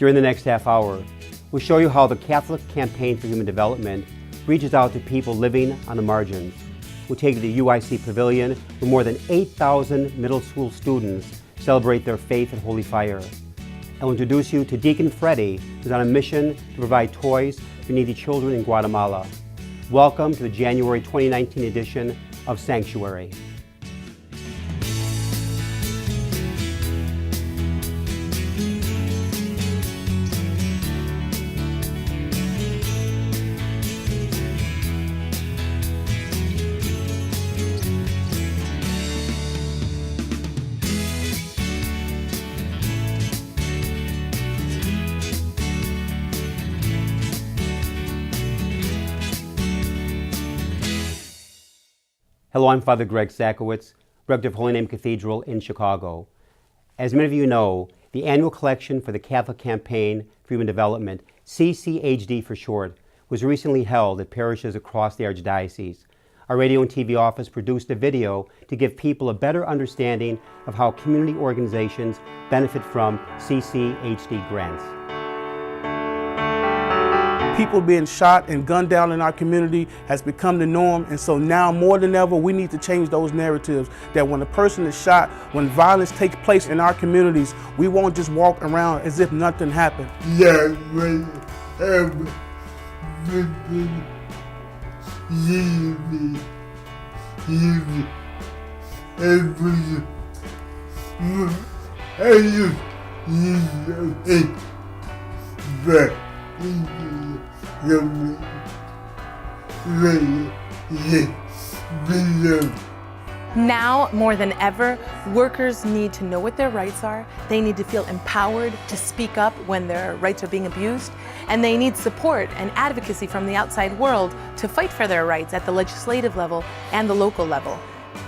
During the next half hour, we'll show you how the Catholic Campaign for Human Development reaches out to people living on the margins. We'll take you to the UIC Pavilion, where more than 8,000 middle school students celebrate their faith in Holy Fire. And we'll introduce you to Deacon Freddy, who's on a mission to provide toys for needy children in Guatemala. Welcome to the January 2019 edition of Sanctuary. Hello, I'm Father Greg Sakowicz, Rector of Holy Name Cathedral in Chicago. As many of you know, the annual collection for the Catholic Campaign for Human Development, CCHD for short, was recently held at parishes across the Archdiocese. Our radio and TV office produced a video to give people a better understanding of how community organizations benefit from CCHD grants. People being shot and gunned down in our community has become the norm, and so now more than ever we need to change those narratives, that when a person is shot, when violence takes place in our communities, we won't just walk around as if nothing happened. Now, more than ever, workers need to know what their rights are. They need to feel empowered to speak up when their rights are being abused. And they need support and advocacy from the outside world to fight for their rights at the legislative level and the local level.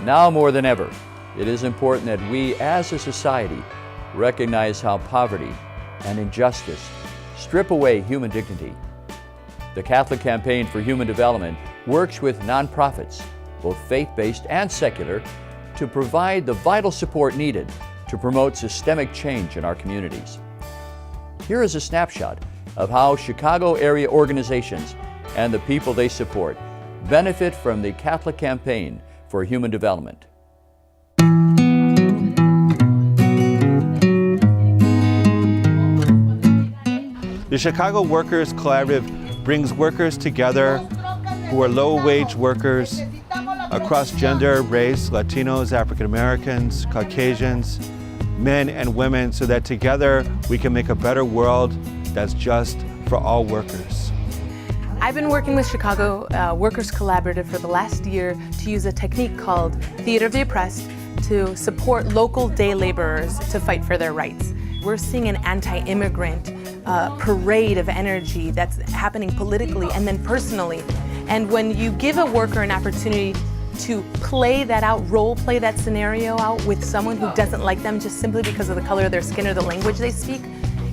Now more than ever, it is important that we as a society recognize how poverty and injustice strip away human dignity. The Catholic Campaign for Human Development works with nonprofits, both faith-based and secular, to provide the vital support needed to promote systemic change in our communities. Here is a snapshot of how Chicago area organizations and the people they support benefit from the Catholic Campaign for Human Development. The Chicago Workers Collaborative brings workers together who are low-wage workers across gender, race, Latinos, African Americans, Caucasians, men and women, so that together we can make a better world that's just for all workers. I've been working with Chicago Workers Collaborative for the last year to use a technique called Theater of the Oppressed to support local day laborers to fight for their rights. We're seeing an anti-immigrant parade of energy that's happening politically and then personally. And when you give a worker an opportunity to play that out, role play that scenario out with someone who doesn't like them just simply because of the color of their skin or the language they speak,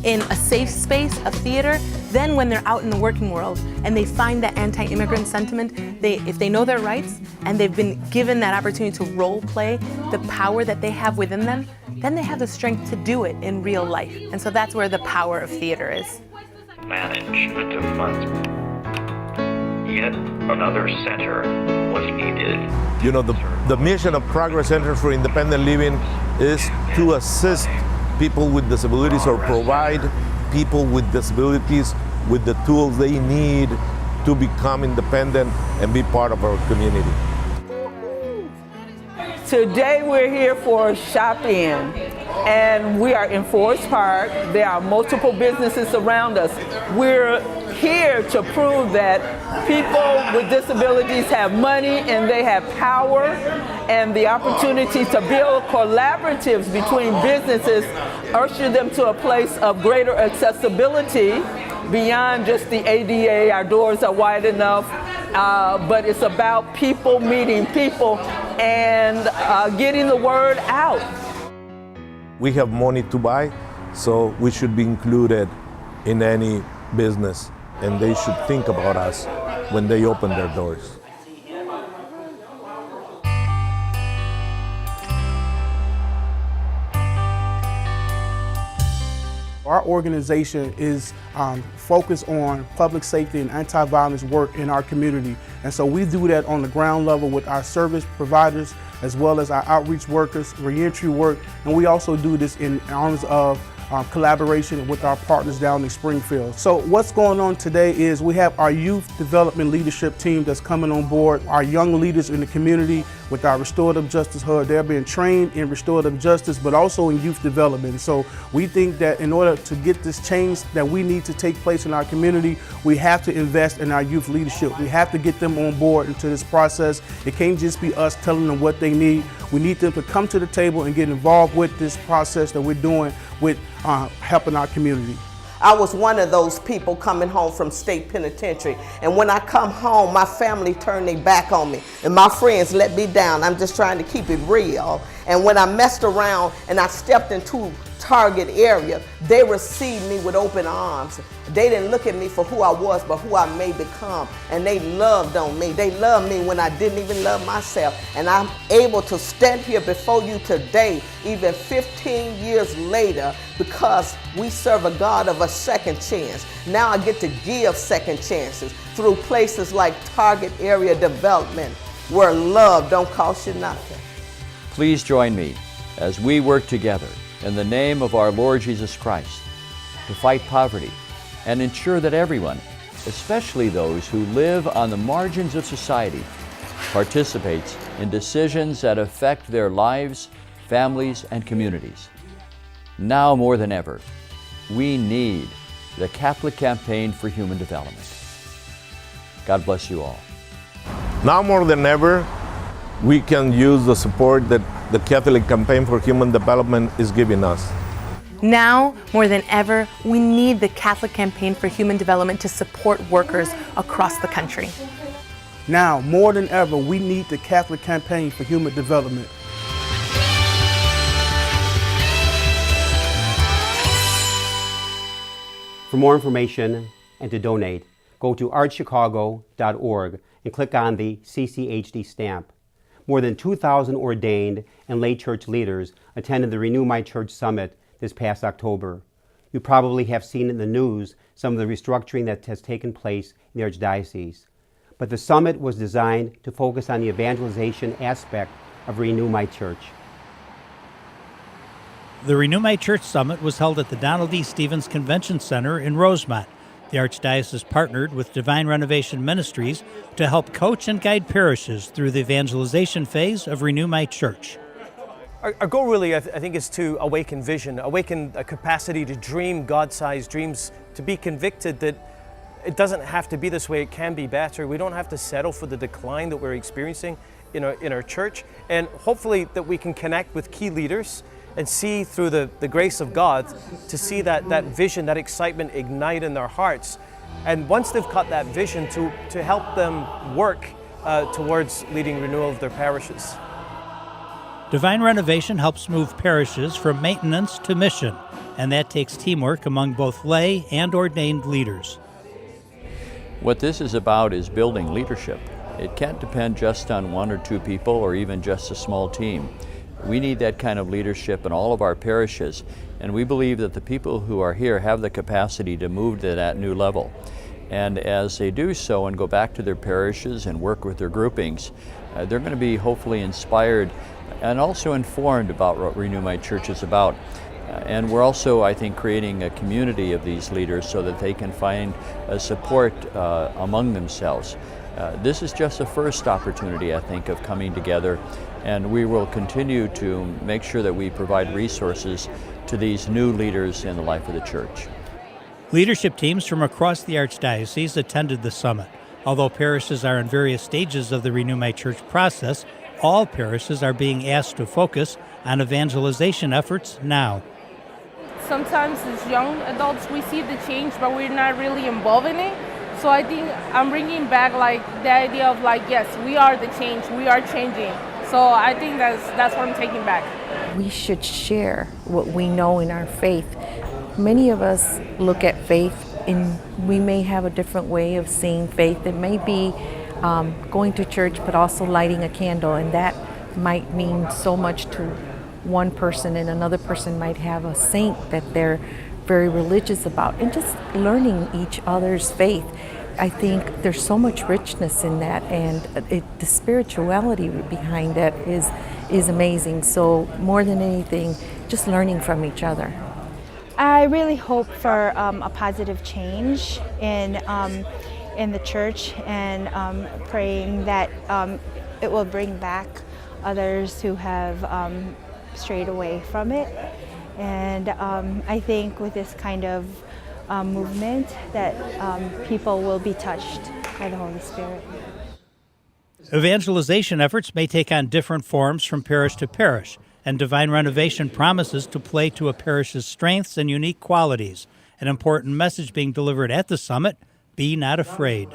in a safe space, a theater, then when they're out in the working world and they find that anti-immigrant sentiment, if they know their rights and they've been given that opportunity to role play the power that they have within them, then they have the strength to do it in real life. And so that's where the power of theater is. Management of funds. Yet another center was needed. You know, the mission of Progress Center for Independent Living is to assist people with disabilities or provide people with disabilities with the tools they need to become independent and be part of our community. Today we're here for Shop In, and we are in Forest Park. There are multiple businesses around us. We're here to prove that people with disabilities have money and they have power, and the opportunity to build collaboratives between businesses usher them to a place of greater accessibility beyond just the ADA. Our doors are wide enough, but it's about people meeting people and getting the word out. We have money to buy, so we should be included in any business, and they should think about us when they open their doors. Our organization is focused on public safety and anti-violence work in our community. And so we do that on the ground level with our service providers, as well as our outreach workers, reentry work, and we also do this in arms of collaboration with our partners down in Springfield. So what's going on today is we have our youth development leadership team that's coming on board, our young leaders in the community with our restorative justice hub. They're being trained in restorative justice, but also in youth development. So we think that in order to get this change that we need to take place in our community, we have to invest in our youth leadership. We have to get them on board into this process. It can't just be us telling them what they need. We need them to come to the table and get involved with this process that we're doing with helping our community. I was one of those people coming home from state penitentiary. And when I come home, my family turned their back on me. And my friends let me down. I'm just trying to keep it real. And when I messed around and I stepped into target area, they received me with open arms. They didn't look at me for who I was, but who I may become. And they loved on me. They loved me when I didn't even love myself. And I'm able to stand here before you today, even 15 years later, because we serve a God of a second chance. Now I get to give second chances through places like target area development, where love don't cost you nothing. Please join me as we work together in the name of our Lord Jesus Christ to fight poverty and ensure that everyone, especially those who live on the margins of society, participates in decisions that affect their lives, families, and communities. Now more than ever, we need the Catholic Campaign for Human Development. God bless you all. Now more than ever, we can use the support that the Catholic Campaign for Human Development is giving us. Now, more than ever, we need the Catholic Campaign for Human Development to support workers across the country. Now, more than ever, we need the Catholic Campaign for Human Development. For more information and to donate, go to archchicago.org and click on the CCHD stamp. More than 2,000 ordained and lay church leaders attended the Renew My Church Summit this past October. You probably have seen in the news some of the restructuring that has taken place in the Archdiocese. But the summit was designed to focus on the evangelization aspect of Renew My Church. The Renew My Church Summit was held at the Donald E. Stevens Convention Center in Rosemont. The Archdiocese partnered with Divine Renovation Ministries to help coach and guide parishes through the evangelization phase of Renew My Church. Our goal really, I think, is to awaken vision, awaken a capacity to dream God-sized dreams, to be convicted that it doesn't have to be this way, it can be better. We don't have to settle for the decline that we're experiencing in our church. And hopefully that we can connect with key leaders and see through the grace of God to see that vision, that excitement ignite in their hearts. And once they've caught that vision, to help them work towards leading renewal of their parishes. Divine Renovation helps move parishes from maintenance to mission, and that takes teamwork among both lay and ordained leaders. What this is about is building leadership. It can't depend just on one or two people or even just a small team. We need that kind of leadership in all of our parishes, and we believe that the people who are here have the capacity to move to that new level. And as they do so and go back to their parishes and work with their groupings, they're going to be hopefully inspired and also informed about what Renew My Church is about. And we're also, I think, creating a community of these leaders so that they can find support among themselves. This is just a first opportunity, I think, of coming together, and we will continue to make sure that we provide resources to these new leaders in the life of the church. Leadership teams from across the Archdiocese attended the summit. Although parishes are in various stages of the Renew My Church process, all parishes are being asked to focus on evangelization efforts now. Sometimes as young adults we see the change, but we're not really involved in it. So I think I'm bringing back the idea of yes, we are the change, we are changing. So I think that's what I'm taking back. We should share what we know in our faith. Many of us look at faith and we may have a different way of seeing faith. It may be going to church but also lighting a candle, and that might mean so much to one person, and another person might have a saint that they're very religious about, and just learning each other's faith. I think there's so much richness in that, and the spirituality behind that is amazing. So more than anything, just learning from each other. I really hope for a positive change in the church, and praying that it will bring back others who have strayed away from it. And I think with this kind of movement that people will be touched by the Holy Spirit. Evangelization efforts may take on different forms from parish to parish, and Divine Renovation promises to play to a parish's strengths and unique qualities. An important message being delivered at the summit: be not afraid.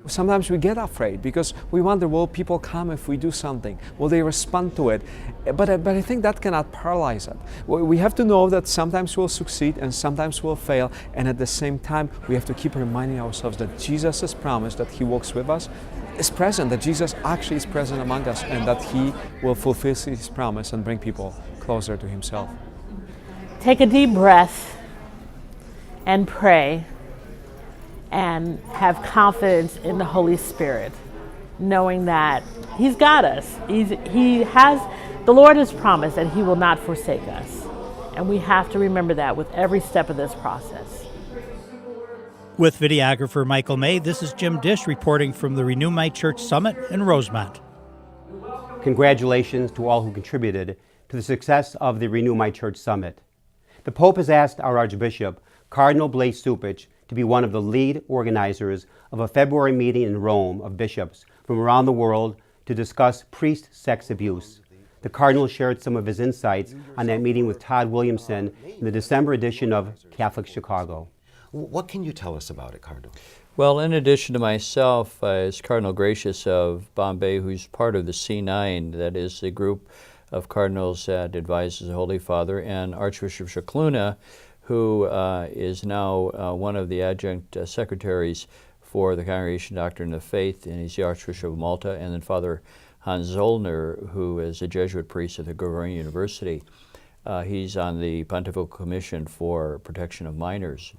Sometimes we get afraid because we wonder, will people come if we do something? Will they respond to it? But I think that cannot paralyze it. We have to know that sometimes we'll succeed and sometimes we'll fail, and at the same time we have to keep reminding ourselves that Jesus' promise that He walks with us is present, that Jesus actually is present among us, and that He will fulfill His promise and bring people closer to Himself. Take a deep breath and pray, and have confidence in the Holy Spirit, knowing that He's got us. The Lord has promised that He will not forsake us. And we have to remember that with every step of this process. With videographer Michael May, this is Jim Dish reporting from the Renew My Church Summit in Rosemont. Congratulations to all who contributed to the success of the Renew My Church Summit. The Pope has asked our Archbishop, Cardinal Blaise Cupich, to be one of the lead organizers of a February meeting in Rome of bishops from around the world to discuss priest sex abuse. The Cardinal shared some of his insights on that meeting with Todd Williamson in the December edition of Catholic Chicago. What can you tell us about it, Cardinal? Well, in addition to myself, as Cardinal Gracious of Bombay, who's part of the C9, that is the group of cardinals that advises the Holy Father, and Archbishop Scicluna, who is now one of the adjunct secretaries for the Congregation Doctrine of Faith, and he's the Archbishop of Malta, and then Father Hans Zollner, who is a Jesuit priest at the Gregorian University. He's on the Pontifical Commission for Protection of Minors.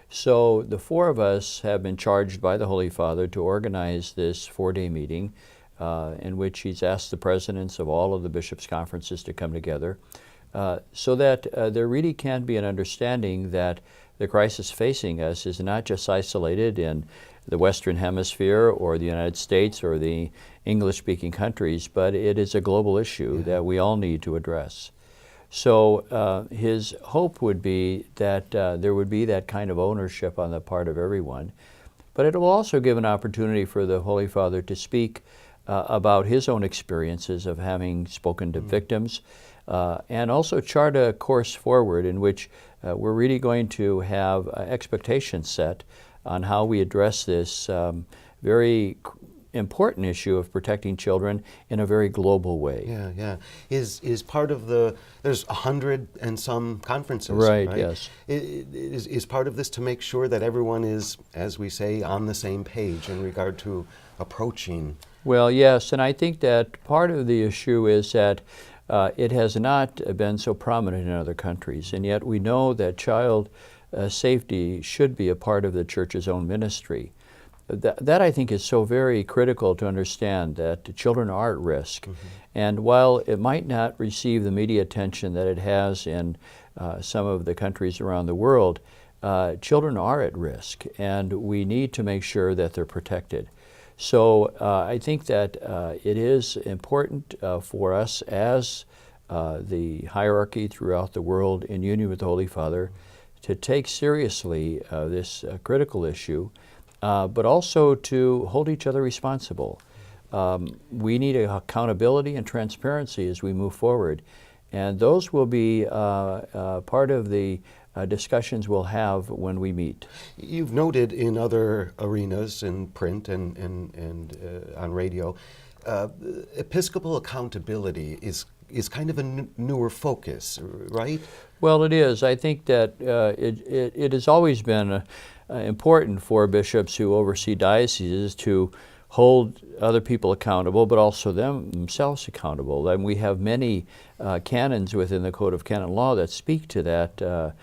So the four of us have been charged by the Holy Father to organize this 4-day meeting in which he's asked the presidents of all of the bishops' conferences to come together, so that there really can be an understanding that the crisis facing us is not just isolated in the Western Hemisphere or the United States or the English-speaking countries, but it is a global issue that we all need to address. So his hope would be that there would be that kind of ownership on the part of everyone, but it will also give an opportunity for the Holy Father to speak about his own experiences of having spoken to victims, and also chart a course forward in which we're really going to have expectations set on how we address this very important issue of protecting children in a very global way. Yeah. Is part of the, there's 100 and some conferences, right? Yes. Is part of this to make sure that everyone is, as we say, on the same page in regard to approaching? Well, yes, and I think that part of the issue is that it has not been so prominent in other countries, and yet we know that child safety should be a part of the Church's own ministry. That I think is so very critical to understand, that children are at risk. And while it might not receive the media attention that it has in some of the countries around the world, children are at risk, and we need to make sure that they're protected. So I think that it is important for us as the hierarchy throughout the world in union with the Holy Father to take seriously this critical issue, but also to hold each other responsible. We need accountability and transparency as we move forward, and those will be part of the discussions we'll have when we meet. You've noted in other arenas, in print and on radio, Episcopal accountability is kind of a newer focus, right? Well, it is. I think that it has always been important for bishops who oversee dioceses to hold other people accountable, but also themselves accountable. And we have many canons within the Code of Canon Law that speak to that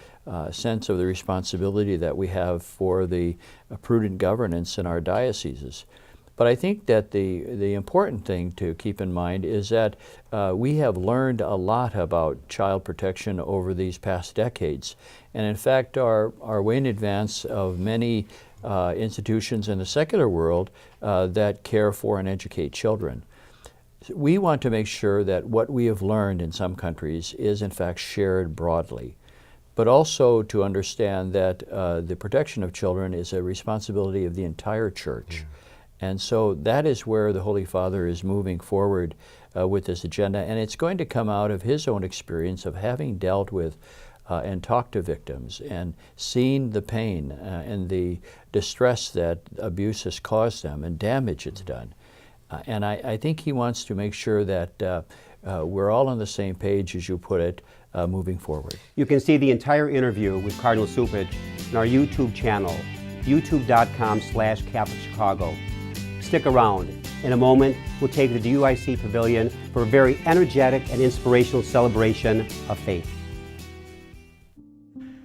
sense of the responsibility that we have for the prudent governance in our dioceses. But I think that the important thing to keep in mind is that we have learned a lot about child protection over these past decades, and in fact are way in advance of many institutions in the secular world that care for and educate children. We want to make sure that what we have learned in some countries is in fact shared broadly, but also to understand that the protection of children is a responsibility of the entire church. And so that is where the Holy Father is moving forward with this agenda, and it's going to come out of his own experience of having dealt with and talked to victims and seen the pain and the distress that abuse has caused them and damage it's done. And I think he wants to make sure that we're all on the same page, as you put it, moving forward. You can see the entire interview with Cardinal Cupich on our YouTube channel, youtube.com/CatholicChicago. Stick around. In a moment, we'll take you to the UIC Pavilion for a very energetic and inspirational celebration of faith.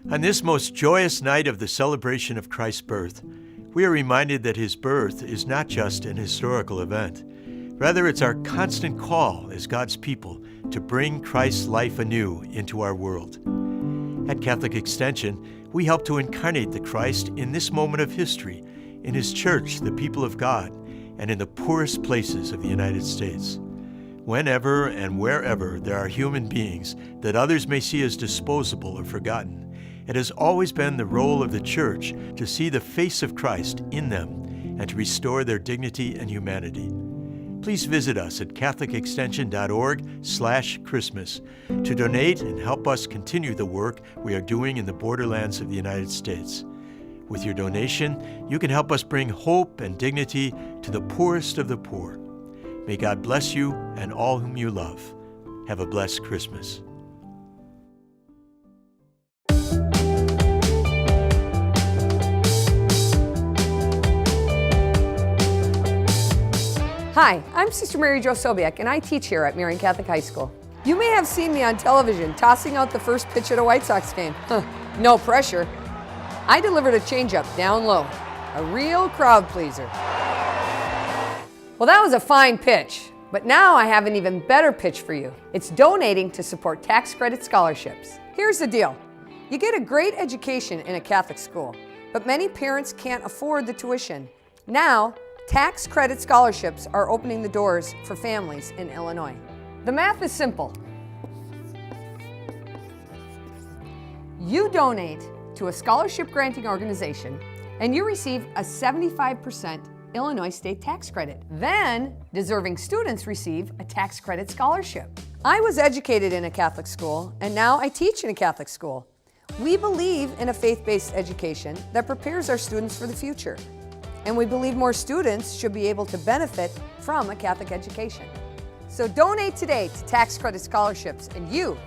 On this most joyous night of the celebration of Christ's birth, we are reminded that his birth is not just an historical event. Rather, it's our constant call as God's people to bring Christ's life anew into our world. At Catholic Extension, we help to incarnate the Christ in this moment of history, in his church, the people of God, and in the poorest places of the United States. Whenever and wherever there are human beings that others may see as disposable or forgotten, it has always been the role of the Church to see the face of Christ in them and to restore their dignity and humanity. Please visit us at catholicextension.org/Christmas to donate and help us continue the work we are doing in the borderlands of the United States. With your donation, you can help us bring hope and dignity to the poorest of the poor. May God bless you and all whom you love. Have a blessed Christmas. Hi, I'm Sister Mary Jo Sobiek, and I teach here at Marian Catholic High School. You may have seen me on television tossing out the first pitch at a White Sox game. No pressure. I delivered a changeup down low, a real crowd pleaser. Well, that was a fine pitch, but now I have an even better pitch for you. It's donating to support tax credit scholarships. Here's the deal. You get a great education in a Catholic school, but many parents can't afford the tuition. Now, tax credit scholarships are opening the doors for families in Illinois. The math is simple. You donate to a scholarship granting organization, and you receive a 75% Illinois state tax credit. Then, deserving students receive a tax credit scholarship. I was educated in a Catholic school, and now I teach in a Catholic school. We believe in a faith-based education that prepares our students for the future. And we believe more students should be able to benefit from a Catholic education. So donate today to tax credit scholarships, and you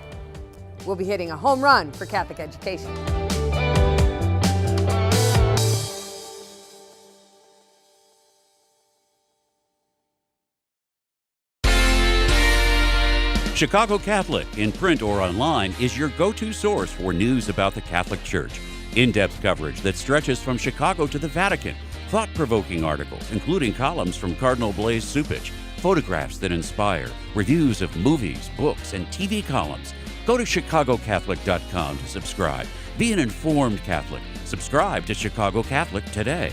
will be hitting a home run for Catholic education. Chicago Catholic, in print or online, is your go-to source for news about the Catholic Church. In-depth coverage that stretches from Chicago to the Vatican, thought-provoking articles, including columns from Cardinal Blaise Cupich, photographs that inspire, reviews of movies, books, and TV columns. Go to chicagocatholic.com to subscribe. Be an informed Catholic. Subscribe to Chicago Catholic today.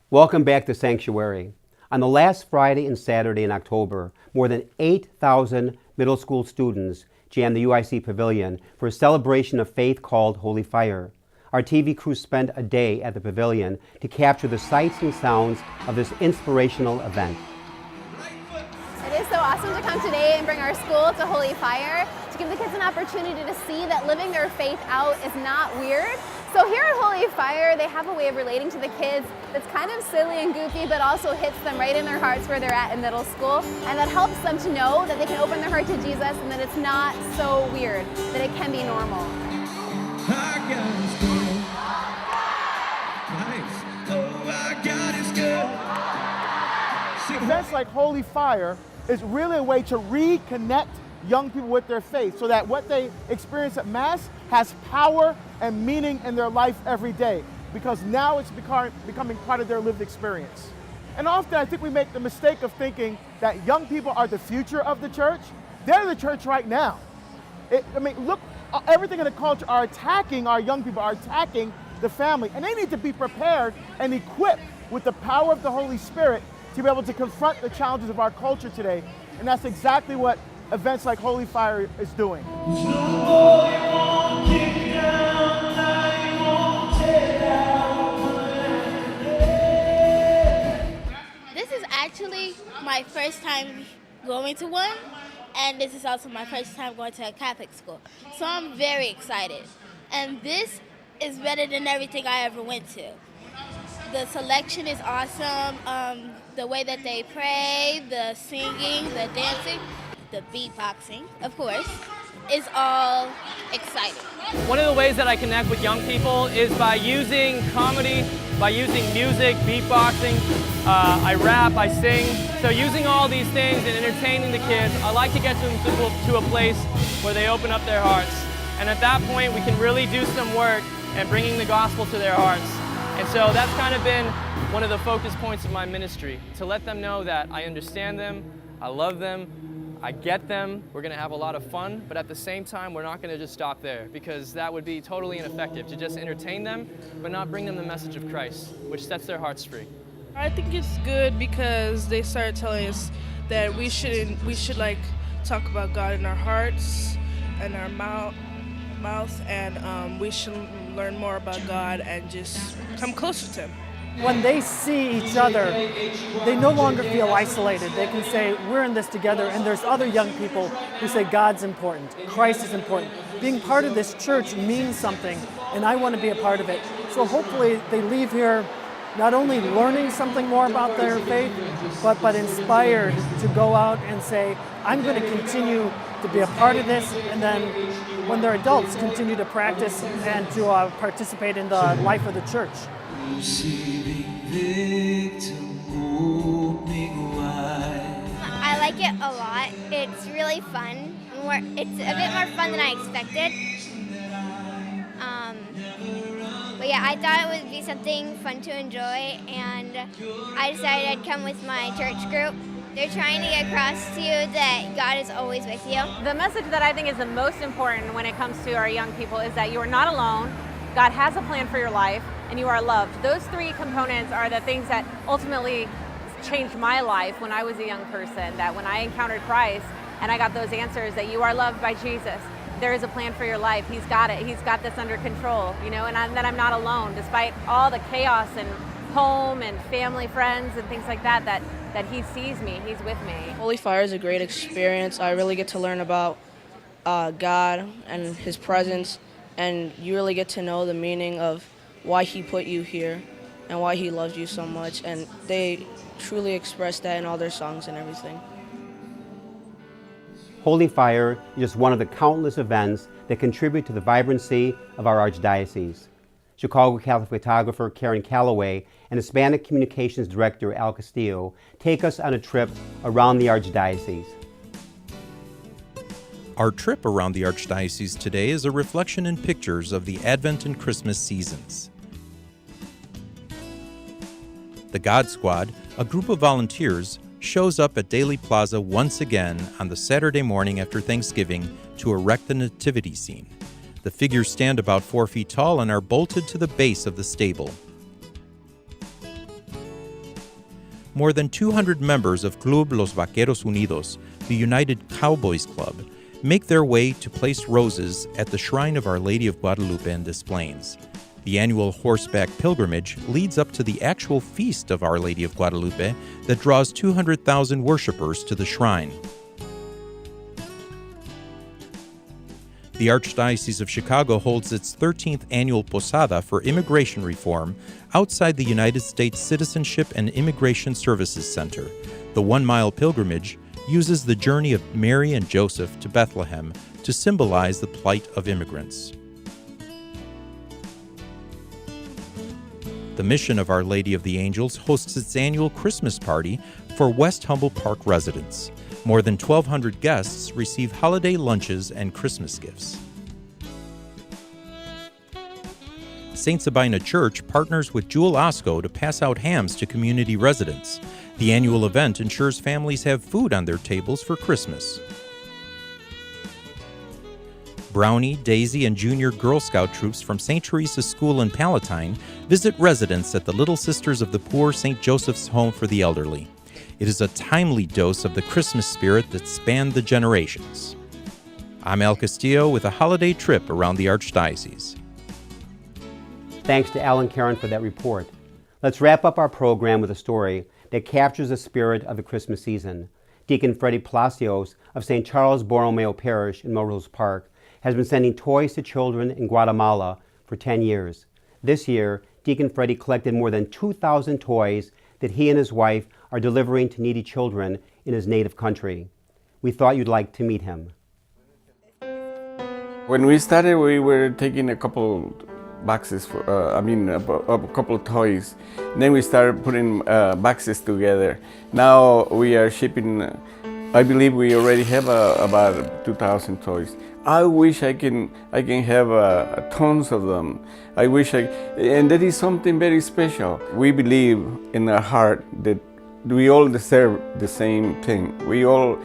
Welcome back to Sanctuary. On the last Friday and Saturday in October, more than 8,000 middle school students jammed the UIC Pavilion for a celebration of faith called Holy Fire. Our TV crew spent a day at the pavilion to capture the sights and sounds of this inspirational event. It is so awesome to come today and bring our school to Holy Fire, to give the kids an opportunity to see that living their faith out is not weird. So here at Holy Fire, they have a way of relating to the kids that's kind of silly and goofy, but also hits them right in their hearts where they're at in middle school. And that helps them to know that they can open their heart to Jesus and that it's not so weird, that it can be normal. Events like Holy Fire is really a way to reconnect young people with their faith so that what they experience at Mass has power and meaning in their life every day, because now it's becoming part of their lived experience. And often I think we make the mistake of thinking that young people are the future of the church. They're the church right now. Look, everything in the culture are attacking our young people, are attacking the family, and they need to be prepared and equipped with the power of the Holy Spirit to be able to confront the challenges of our culture today. And that's exactly what events like Holy Fire is doing. This is actually my first time going to one, and this is also my first time going to a Catholic school. So I'm very excited. And this is better than everything I ever went to. The selection is awesome. The way that they pray, the singing, the dancing, the beatboxing, of course, is all exciting. One of the ways that I connect with young people is by using comedy, by using music, beatboxing. I rap, I sing. So using all these things and entertaining the kids, I like to get them to a place where they open up their hearts. And at that point, we can really do some work and bringing the gospel to their hearts. And so that's kind of been one of the focus points of my ministry, to let them know that I understand them, I love them, I get them, we're going to have a lot of fun, but at the same time, we're not going to just stop there, because that would be totally ineffective, to just entertain them, but not bring them the message of Christ, which sets their hearts free. I think it's good because they started telling us that we should like talk about God in our hearts and our mouth, and we should learn more about God and just come closer to Him. When they see each other, they no longer feel isolated. They can say, we're in this together, and there's other young people who say God's important, Christ is important. Being part of this church means something, and I want to be a part of it. So hopefully they leave here not only learning something more about their faith, but inspired to go out and say, I'm going to continue to be a part of this, and then when they're adults, continue to practice and to participate in the life of the church. I like it a lot. It's really fun. It's a bit more fun than I expected. But yeah, I thought it would be something fun to enjoy, and I decided I'd come with my church group. They're trying to get across to you that God is always with you. The message that I think is the most important when it comes to our young people is that you are not alone. God has a plan for your life, and you are loved. Those three components are the things that ultimately changed my life when I was a young person, that when I encountered Christ and I got those answers that you are loved by Jesus, there is a plan for your life. He's got it. He's got this under control, and that I'm not alone, despite all the chaos and home and family, friends, and things like that He sees me, He's with me. Holy Fire is a great experience. I really get to learn about God and His presence, and you really get to know the meaning of why He put you here and why He loves you so much, and they truly express that in all their songs and everything. Holy Fire is just one of the countless events that contribute to the vibrancy of our Archdiocese. Chicago Catholic photographer Karen Calloway and Hispanic Communications Director Al Castillo take us on a trip around the Archdiocese. Our trip around the Archdiocese today is a reflection in pictures of the Advent and Christmas seasons. The God Squad, a group of volunteers, shows up at Daly Plaza once again on the Saturday morning after Thanksgiving to erect the nativity scene. The figures stand about 4 feet tall and are bolted to the base of the stable. More than 200 members of Club Los Vaqueros Unidos, the United Cowboys Club, make their way to place roses at the Shrine of Our Lady of Guadalupe in Des Plaines. The annual horseback pilgrimage leads up to the actual feast of Our Lady of Guadalupe that draws 200,000 worshipers to the shrine. The Archdiocese of Chicago holds its 13th annual Posada for Immigration Reform outside the United States Citizenship and Immigration Services Center. The 1-mile pilgrimage uses the journey of Mary and Joseph to Bethlehem to symbolize the plight of immigrants. The Mission of Our Lady of the Angels hosts its annual Christmas party for West Humboldt Park residents. More than 1,200 guests receive holiday lunches and Christmas gifts. St. Sabina Church partners with Jewel Osco to pass out hams to community residents. The annual event ensures families have food on their tables for Christmas. Brownie, Daisy, and Junior Girl Scout troops from St. Teresa's School in Palatine visit residents at the Little Sisters of the Poor St. Joseph's Home for the Elderly. It is a timely dose of the Christmas spirit that spanned the generations. I'm Al Castillo with a holiday trip around the Archdiocese. Thanks to Al and Karen for that report. Let's wrap up our program with a story that captures the spirit of the Christmas season. Deacon Freddy Palacios of St. Charles Borromeo Parish in Melrose Park has been sending toys to children in Guatemala for 10 years. This year, Deacon Freddy collected more than 2,000 toys that he and his wife are delivering to needy children in his native country. We thought you'd like to meet him. When we started, we were taking a couple boxes, a couple of toys. Then we started putting boxes together. Now we are shipping, I believe we already have about 2,000 toys. I wish I can have tons of them. And that is something very special. We believe in our heart that we all deserve the same thing. We all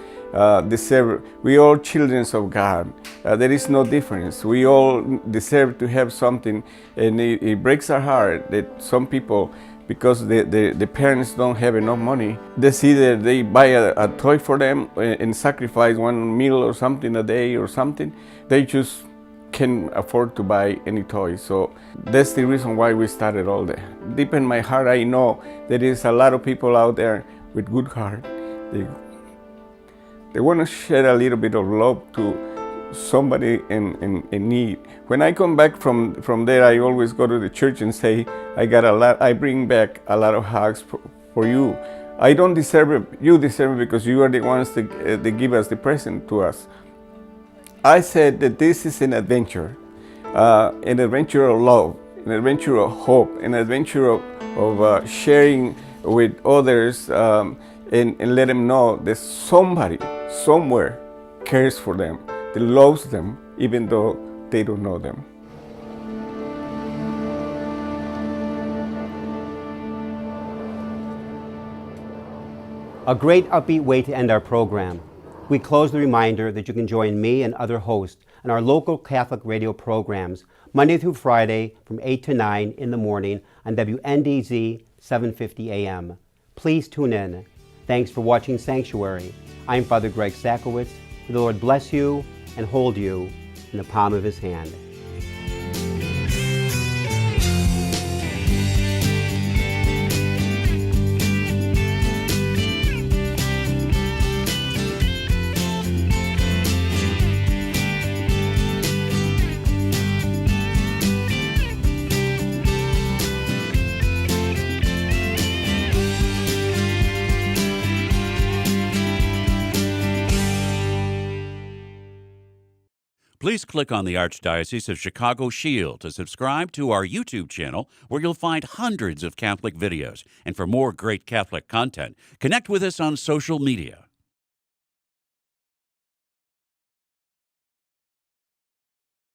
children of God. There is no difference. We all deserve to have something, and it breaks our heart that some people, because the parents don't have enough money, they buy a toy for them and sacrifice one meal or something a day or something. They just can't afford to buy any toys. So that's the reason why we started all that. Deep in my heart, I know there is a lot of people out there with good heart. They want to share a little bit of love to somebody in need. When I come back from there, I always go to the church and say, I bring back a lot of hugs for you. I don't deserve it. You deserve it because you are the ones that give us the present to us. I said that this is an adventure of love, an adventure of hope, an adventure of sharing with others and let them know that somebody somewhere cares for them, that loves them, even though they don't know them. A great upbeat way to end our program. We close with a reminder that you can join me and other hosts on our local Catholic radio programs Monday through Friday from 8 to 9 in the morning on WNDZ 750 AM. Please tune in. Thanks for watching Sanctuary. I'm Father Greg Sakowicz. May the Lord bless you and hold you in the palm of His hand. Please click on the Archdiocese of Chicago Shield to subscribe to our YouTube channel, where you'll find hundreds of Catholic videos. And for more great Catholic content, connect with us on social media.